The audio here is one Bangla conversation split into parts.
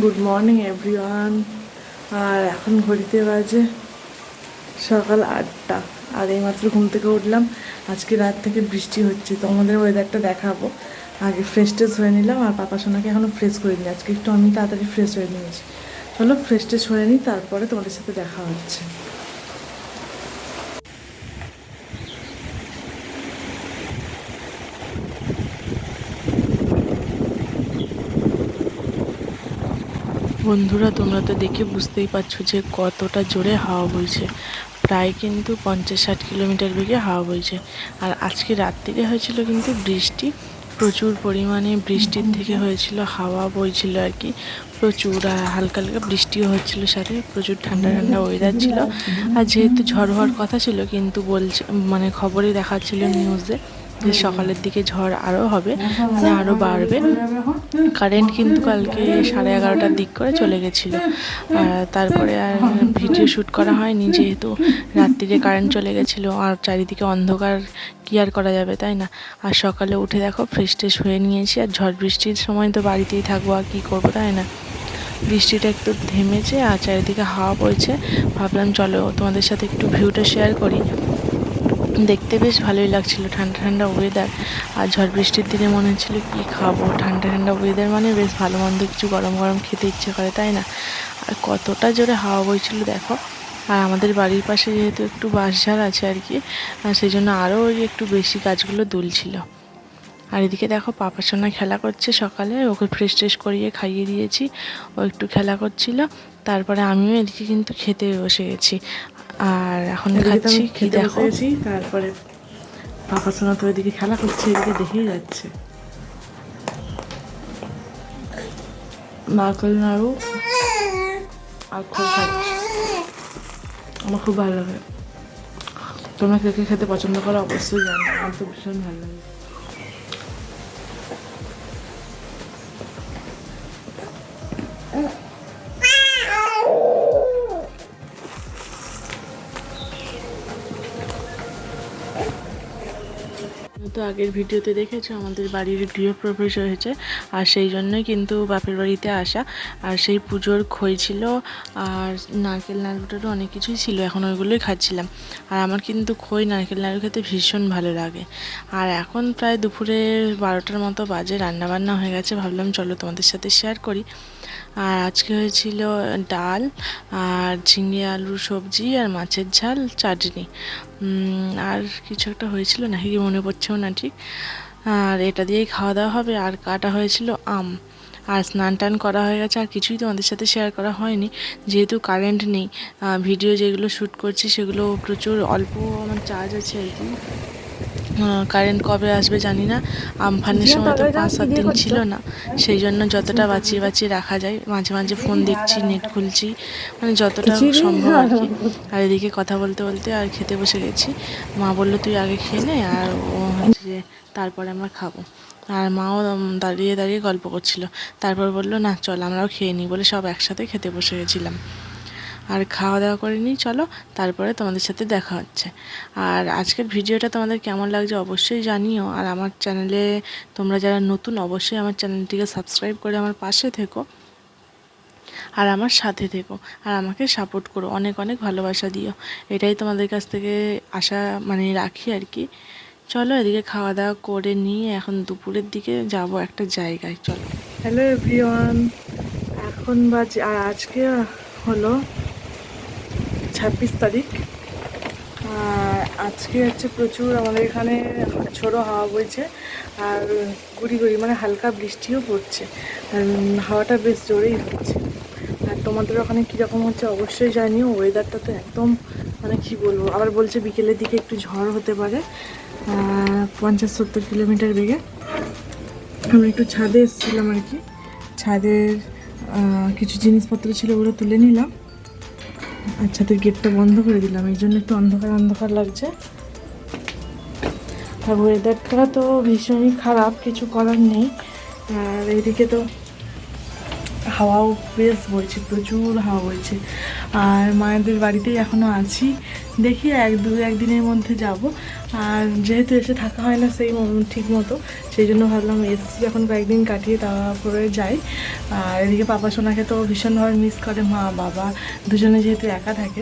Good morning everyone. আর এখন ঘড়িতে বাজে সকাল 8টা। আর এইমাত্র ঘুম থেকে উঠলাম। আজকে রাত থেকে বৃষ্টি হচ্ছে, তো আমাদের ওয়েদারটা দেখাবো। আগে ফ্রেশ ট্রেশ হয়ে নিলাম, আর পাপা সোনাকে এখনও ফ্রেশ করে নিই। আজকে একটু আমি তাড়াতাড়ি ফ্রেশ হয়ে নিয়েছি। চলো ফ্রেশ ট্রেশ হয়ে নিই, তারপরে তোমাদের সাথে দেখা হচ্ছে। বন্ধুরা, তোমরা তো দেখে বুঝতেই পারছো যে কতটা জোরে হাওয়া বইছে। প্রায় কিন্তু 50-60 কিলোমিটার বেগে হাওয়া বইছে। আর আজকে রাত্রিরে হয়েছিল কিন্তু বৃষ্টি, প্রচুর পরিমাণে বৃষ্টির থেকে হয়েছিল, হাওয়া বইছিল আর কি প্রচুর। আর হালকা হালকা বৃষ্টিও হচ্ছিল, সাথে প্রচুর ঠান্ডা ঠান্ডা ওয়েদার ছিল। আর যেহেতু ঝড় হওয়ার কথা ছিল, কিন্তু বলছে মানে খবরে দেখাচ্ছিল নিউজে যে সকালের দিকে ঝড় আরও হবে, মানে আরও বাড়বে। কারেন্ট কিন্তু কালকে 11:30টার দিক করে চলে গেছিলো। আর তারপরে আর ভিডিও শ্যুট করা হয়নি, যেহেতু রাত্রিরে কারেন্ট চলে গেছিলো আর চারিদিকে অন্ধকার, কি আর করা যাবে, তাই না? আর সকালে উঠে দেখো ফ্রেশ ট্রেশ হয়ে নিয়েছি। আর ঝড় বৃষ্টির সময় তো বাড়িতেই থাকবো, আর কী করবো, তাই না? বৃষ্টিটা একটু থেমেছে আর চারিদিকে হাওয়া বইছে। ভাবলাম চলো তোমাদের সাথে একটু ভিউটা শেয়ার করি। দেখতে বেশ ভালোই লাগছিল, ঠান্ডা ঠান্ডা ওয়েদার। আর ঝড় বৃষ্টির দিনে মনে হচ্ছিলো কী খাবো, ঠান্ডা ঠান্ডা ওয়েদার মানে বেশ ভালো মন্দ কিছু গরম গরম খেতে ইচ্ছে করে, তাই না? আর কতটা জোরে হাওয়া বইছিল দেখো। আর আমাদের বাড়ির পাশে যেহেতু একটু বাঁশঝাড় আছে আর কি, সেই জন্য আরও ওই একটু বেশি গাছগুলো দুলছিল। আর এদিকে দেখো পাপার সঙ্গে খেলা করছে। সকালে ওকে ফ্রেশ ট্রেশ করিয়ে খাইয়ে দিয়েছি, ও একটু খেলা করছিল। তারপরে আমিও এদিকে কিন্তু খেতে বসে গেছি, আর এখন খাচ্ছি। কি দেখো, তারপরে পাপার সঙ্গে তো এদিকে খেলা করছে, এদিকে দেখেই যাচ্ছে। নারকেল নাড়ু আর খোল খাচ্ছি, আমার খুব ভালো লাগে। তোমরা কে কে খেতে পছন্দ করো অবশ্যই জানো, আমার তো ভীষণ ভালো লাগে। তো আগের ভিডিওতে দেখেছো আমাদের বাড়ির গৃহপ্রবেশ হয়েছে, আর সেই জন্যই কিন্তু বাপের বাড়িতে আসা। আর সেই পুজোর খই ছিল, আর নারকেল নাড়ুটারও অনেক কিছুই ছিল, এখন ওইগুলোই খাচ্ছিলাম। আর আমার কিন্তু খই নারকেল নাড়ু খেতে ভীষণ ভালো লাগে। আর এখন প্রায় দুপুরে 12টার মতো বাজে, রান্নাবান্না হয়ে গেছে। ভাবলাম চলো তোমাদের সাথে শেয়ার করি। আর আজকে হয়েছিল ডাল আর ঝিঙে আলুর সবজি আর মাছের ঝাল, চাটনি, আর কিছু একটা হয়েছিল নাকি মনে পড়ছেও না ঠিক। আর এটা দিয়েই খাওয়া দাওয়া হবে। আর কাটা হয়েছিল আম। আর স্নান টান করা হয়ে গেছে। আর কিছুই তোমাদের সাথে শেয়ার করা হয়নি, যেহেতু কারেন্ট নেই। ভিডিও যেগুলো শ্যুট করছি সেগুলো প্রচুর অল্প আমার চার্জ আছে আর কি। কারেন্ট কবে আসবে জানি না। আমফানের সময় তো 5-7 দিন ছিল না, সেই জন্য যতটা বাঁচিয়ে বাঁচিয়ে রাখা যায়, মাঝে মাঝে ফোন দেখছি, নেট খুলছি, মানে যতটা সম্ভব আর কি। আর এদিকে কথা বলতে বলতে আর খেতে বসে গেছি। মা বললো তুই আগে খেয়ে নে, আর ও হচ্ছে যে তারপরে আমরা খাবো। আর মাও দাঁড়িয়ে দাঁড়িয়ে গল্প করছিল। তারপর বললো না চল আমরাও খেয়ে নিই, বলে সব একসাথে খেতে বসে গেছিলাম। আর খাওয়া দাওয়া করে নিই চলো, তারপরে তোমাদের সাথে দেখা হচ্ছে। আর আজকের ভিডিওটা তোমাদের কেমন লাগছে অবশ্যই জানিও। আর আমার চ্যানেলে তোমরা যারা নতুন, অবশ্যই আমার চ্যানেলটিকে সাবস্ক্রাইব করে আমার পাশে থেকো, আর আমার সাথে থেকো, আর আমাকে সাপোর্ট করো, অনেক অনেক ভালোবাসা দিও। এটাই তোমাদের কাছ থেকে আশা মানে রাখি আর কি। চলো এদিকে খাওয়া দাওয়া করে নিয়ে এখন দুপুরের দিকে যাব একটা জায়গায়, চলো। হ্যালো এভরিওয়ান, এখন বাজে, আর আজকে হলো 26 তারিখ। আর আজকে হচ্ছে প্রচুর আমাদের এখানে ঝোড়ো হাওয়া বইছে, আর গুড়ি গুড়ি মানে হালকা বৃষ্টিও পড়ছে। আর হাওয়াটা বেশ জোরেই হচ্ছে। আর তোমাদের ওখানে কীরকম হচ্ছে অবশ্যই জানিও। ওয়েদারটা তো একদম মানে কী বলবো, আবার বলছে বিকেলের দিকে একটু ঝড় হতে পারে 50-70 কিলোমিটার বেগে। আমি একটু ছাদে এসেছিলাম আর কি, ছাদের কিছু জিনিসপত্র ছিল ওগুলো তুলে নিলাম। আর ছাদের গেটটা বন্ধ করে দিলাম, এই জন্য একটু অন্ধকার অন্ধকার লাগছে। আর ওয়েদারটা তো ভীষণই খারাপ, কিছু করার নেই। আর এইদিকে তো হাওয়াও বেশ বইছে, প্রচুর হাওয়া বইছে। আর মায়েদের বাড়িতেই এখনও আছি, দেখি একদিনের মধ্যে যাব। আর যেহেতু এসে থাকা হয় না সেই ঠিক মতো, সেই জন্য ভাবলাম এসছি যখন কয়েকদিন কাটিয়ে তারপরে যাই। আর এদিকে পাপা সোনাকে তো ভীষণভাবে মিস করে, মা বাবা দুজনে যেহেতু একা থাকে,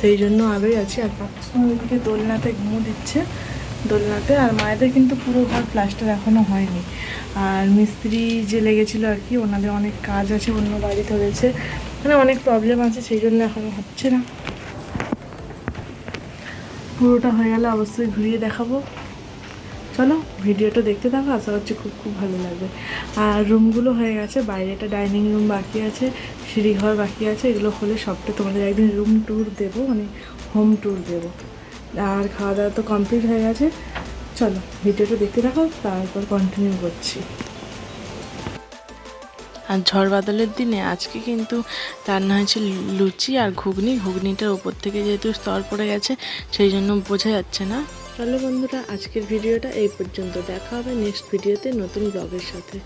সেই জন্য আবেই আছি। আর পাপা সোনা ওইদিকে দোলনাতে ঘুমো দিচ্ছে, দোলনাতে। আর মায়েদের কিন্তু পুরো ঘর প্লাস্টার এখনও হয়নি। আর মিস্ত্রি যে লেগেছিলো আর কি, ওনাদের অনেক কাজ আছে, অন্য বাড়ি ধরেছে, মানে অনেক প্রবলেম আছে, সেই জন্য এখনও হচ্ছে না। পুরোটা হয়ে গেলে অবশ্যই ঘুরিয়ে দেখাবো। চলো ভিডিওটা দেখতে থাকো, আশা করছি খুব খুব ভালো লাগবে। আর রুমগুলো হয়ে গেছে, বাইরে একটা ডাইনিং রুম বাকি আছে, সিঁড়িঘর বাকি আছে, এগুলো হলে সবটা তোমাদের একদিন রুম ট্যুর দেবো, মানে হোম ট্যুর দেবো। আর খাওয়া দাওয়া তো কমপ্লিট হয়ে গেছে। চলো ভিডিওটা দেখতে থাকো, তারপর কন্টিনিউ করছি। আর ঝড় বাদলের দিনে আজকে কিন্তু রান্না হয়েছে লুচি আর ঘুগনি। ঘুগনিটার উপর থেকে যেহেতু স্তর পড়ে গেছে, সেই জন্য বোঝা যাচ্ছে না। চলো বন্ধুরা, আজকের ভিডিওটা এই পর্যন্ত, দেখা হবে নেক্সট ভিডিওতে নতুন ব্লগের সাথে।